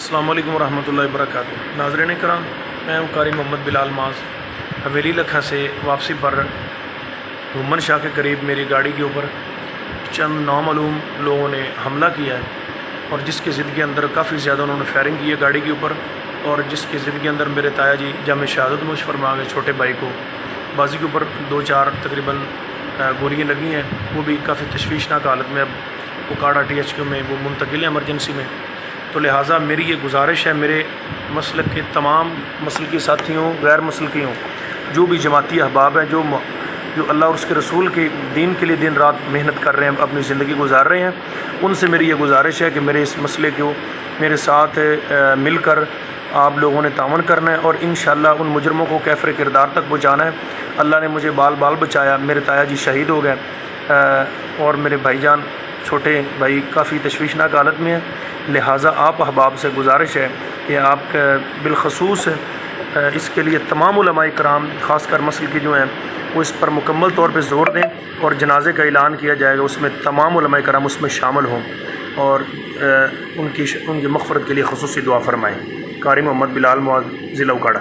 السلام علیکم ورحمۃ اللہ وبرکاتہ۔ ناظرین کرام، میں ہوں قاری محمد بلال معاذ۔ حویلی لکھا سے واپسی پر گھمن شاہ کے قریب میری گاڑی کے اوپر چند نامعلوم لوگوں نے حملہ کیا ہے، اور جس کی ضد کے اندر کافی زیادہ انہوں نے فائرنگ کی ہے گاڑی کے اوپر، اور جس کی ضد کے اندر میرے تایا جی جامع شہادت نوش فرما گئے چھوٹے بھائی کو بازی کے اوپر 2-4 تقریباً گولیاں لگی ہیں۔ وہ بھی کافی تشویشناک حالت میں اب اکاڑا THQ میں وہ منتقل ہے ایمرجنسی میں۔ تو لہٰذا میری یہ گزارش ہے میرے مسلک کے تمام مسلکی ساتھیوں، غیر مسلکیوں، جو بھی جماعتی احباب ہیں، جو اللہ اور اس کے رسول کے دین کے لیے دن رات محنت کر رہے ہیں، اپنی زندگی گزار رہے ہیں، ان سے میری یہ گزارش ہے کہ میرے اس مسئلے کو میرے ساتھ مل کر آپ لوگوں نے تعاون کرنا ہے، اور انشاءاللہ ان مجرموں کو کیفر کردار تک پہنچانا ہے۔ اللہ نے مجھے بال بچایا، میرے تایا جی شہید ہو گئے، اور میرے بھائی جان چھوٹے بھائی کافی تشویشناک حالت میں ہیں۔ لہٰذا آپ احباب سے گزارش ہے کہ آپ بالخصوص اس کے لیے تمام علماء کرام، خاص کر مسلکی جو ہیں، وہ اس پر مکمل طور پہ زور دیں، اور جنازے کا اعلان کیا جائے گا، اس میں تمام علماء کرام اس میں شامل ہوں، اور ان کی مغفرت کے لیے خصوصی دعا فرمائیں۔ قاری محمد بلال معاذ، ضلع اکاڑا۔